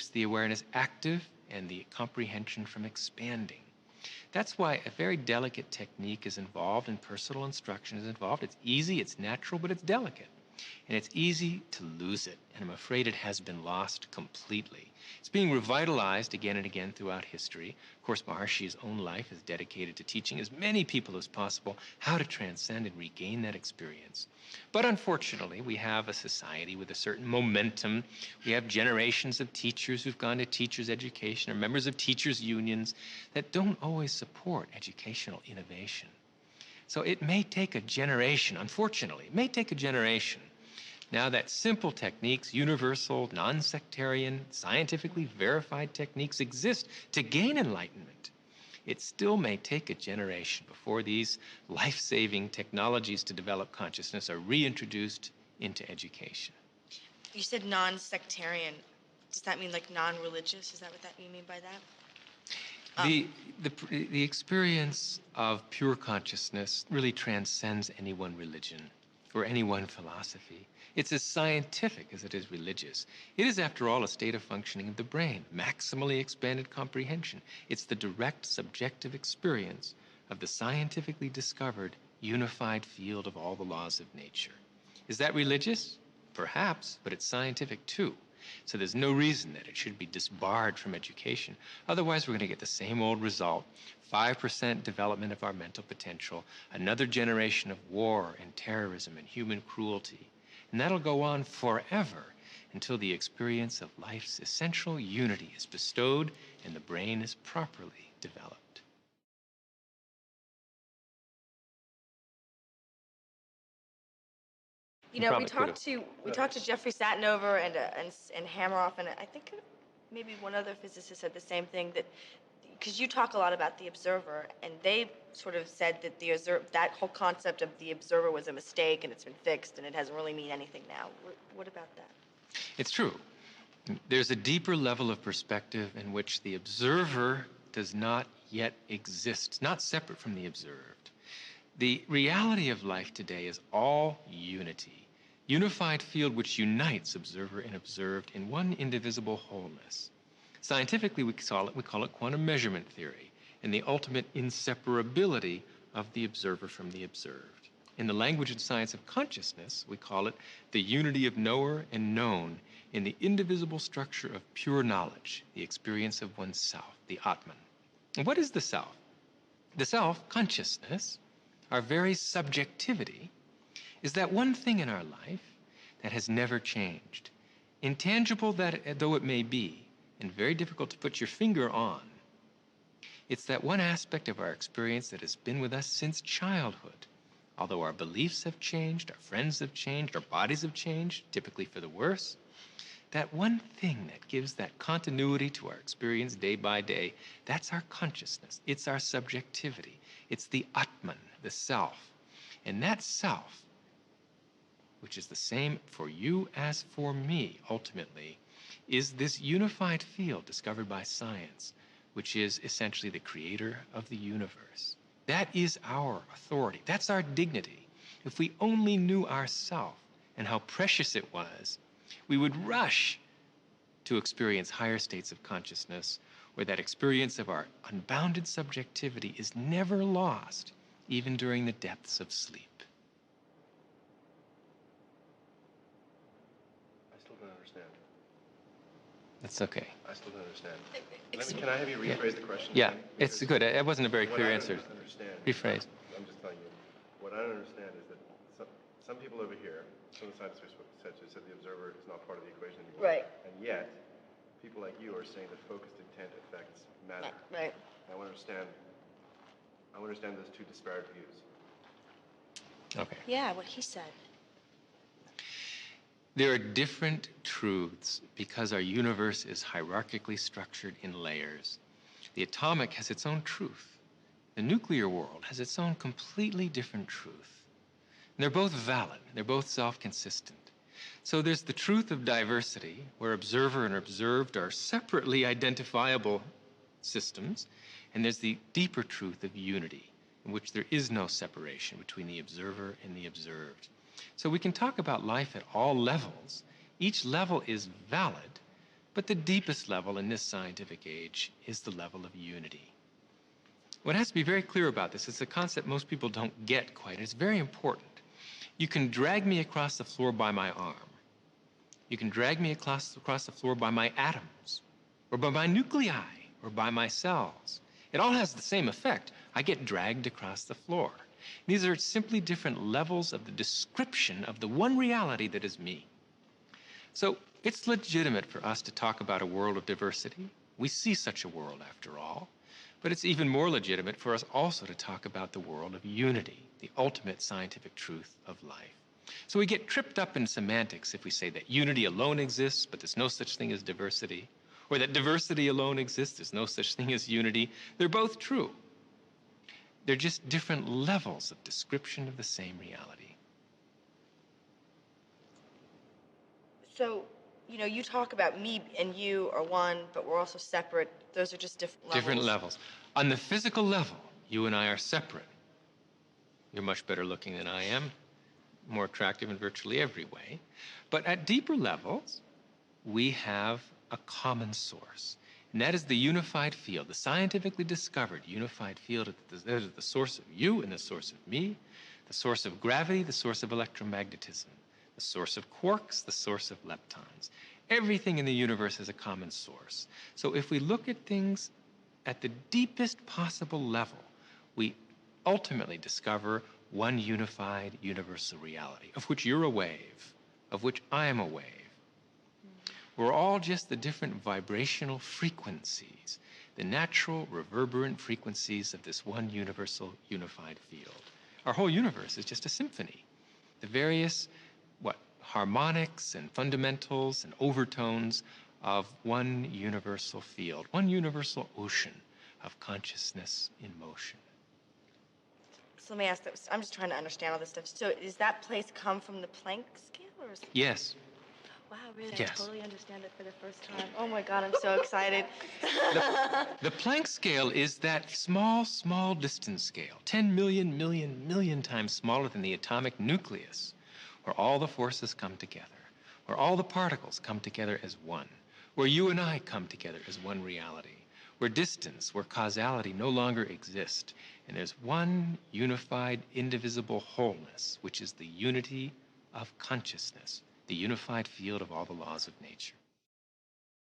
the awareness active and the comprehension from expanding. That's why a very delicate technique is involved and personal instruction is involved. It's easy, it's natural, but it's delicate. And it's easy to lose it, and I'm afraid it has been lost completely. It's being revitalized again and again throughout history. Of course, Maharshi's own life is dedicated to teaching as many people as possible how to transcend and regain that experience. But unfortunately, we have a society with a certain momentum. We have generations of teachers who've gone to teachers' education or members of teachers' unions that don't always support educational innovation. So it may take a generation, unfortunately, it may take a generation. Now that simple techniques, universal, non-sectarian, scientifically verified techniques exist to gain enlightenment, it still may take a generation before these life-saving technologies to develop consciousness are reintroduced into education. You said non-sectarian. Does that mean like non-religious? Is that what you mean by that? The experience of pure consciousness really transcends any one religion or any one philosophy. It's as scientific as it is religious. It is, after all, a state of functioning of the brain, maximally expanded comprehension. It's the direct subjective experience of the scientifically discovered unified field of all the laws of nature. Is that religious? Perhaps, but it's scientific too. So there's no reason that it should be disbarred from education. Otherwise, we're going to get the same old result. 5% development of our mental potential, another generation of war and terrorism and human cruelty. And that'll go on forever until the experience of life's essential unity is bestowed and the brain is properly developed. You know, we talked to Jeffrey Satinover and Hameroff, and I think maybe one other physicist said the same thing, that because you talk a lot about the observer, and they sort of said that that whole concept of the observer was a mistake and it's been fixed and it doesn't really mean anything now. What about that? It's true. There's a deeper level of perspective in which the observer does not yet exist, not separate from the observed. The reality of life today is all unity, unified field which unites observer and observed in one indivisible wholeness. Scientifically, we call it quantum measurement theory, and the ultimate inseparability of the observer from the observed. In the language and science of consciousness, we call it the unity of knower and known in the indivisible structure of pure knowledge, the experience of oneself, the Atman. And what is the self? The self, consciousness, our very subjectivity, is that one thing in our life that has never changed. Intangible that though it may be, and very difficult to put your finger on, it's that one aspect of our experience that has been with us since childhood. Although our beliefs have changed, our friends have changed, our bodies have changed, typically for the worse, that one thing that gives that continuity to our experience day by day, that's our consciousness. It's our subjectivity. It's the Atman, the self. And that self, which is the same for you as for me, ultimately, is this unified field discovered by science, which is essentially the creator of the universe. That is our authority. That's our dignity. If we only knew ourself and how precious it was, we would rush to experience higher states of consciousness where that experience of our unbounded subjectivity is never lost, even during the depths of sleep. That's okay. I still don't understand. Can I have you rephrase the question? Yeah, it's good. It wasn't a very clear answer. Rephrase. I'm just telling you. What I don't understand is that some people over here, some of the scientists said the observer is not part of the equation anymore. Right. And yet, people like you are saying that focused intent affects matter. Right. I want to understand those two disparate views. Okay. Yeah, what he said. There are different truths because our universe is hierarchically structured in layers. The atomic has its own truth. The nuclear world has its own completely different truth. And they're both valid. They're both self-consistent. So there's the truth of diversity, where observer and observed are separately identifiable systems. And there's the deeper truth of unity, in which there is no separation between the observer and the observed. So we can talk about life at all levels. Each level is valid, But the deepest level in this scientific age is the level of unity. What has to be very clear about this, it's a concept most people don't get quite, and it's very important. You can drag me across the floor by my arm. You can drag me across the floor by my atoms, or by my nuclei, or by my cells. It all has the same effect. I get dragged across the floor. These are simply different levels of the description of the one reality that is me. So it's legitimate for us to talk about a world of diversity. We see such a world, after all. But it's even more legitimate for us also to talk about the world of unity, the ultimate scientific truth of life. So we get tripped up in semantics if we say that unity alone exists, but there's no such thing as diversity, or that diversity alone exists, there's no such thing as unity. They're both true. They're just different levels of description of the same reality. So, you talk about me and you are one, but we're also separate. Those are just different levels. Different levels. On the physical level, you and I are separate. You're much better looking than I am, more attractive in virtually every way. But at deeper levels, we have a common source. And that is the unified field, the scientifically discovered unified field that is the source of you and the source of me, the source of gravity, the source of electromagnetism, the source of quarks, the source of leptons. Everything in the universe has a common source. So if we look at things at the deepest possible level, we ultimately discover one unified universal reality, of which you're a wave, of which I am a wave. We're all just the different vibrational frequencies, the natural reverberant frequencies of this one universal unified field. Our whole universe is just a symphony. The various, harmonics and fundamentals and overtones of one universal field, one universal ocean of consciousness in motion. So let me ask this. I'm just trying to understand all this stuff. So does that place come from the Planck scale? Or is it... Yes. Wow, really? Yes. I totally understand it for the first time. Oh my God, I'm so excited. The Planck scale is that small distance scale, 10 million times smaller than the atomic nucleus, where all the forces come together, where all the particles come together as one, where you and I come together as one reality, where distance, where causality no longer exists, and there's one unified, indivisible wholeness, which is the unity of consciousness, the unified field of all the laws of nature.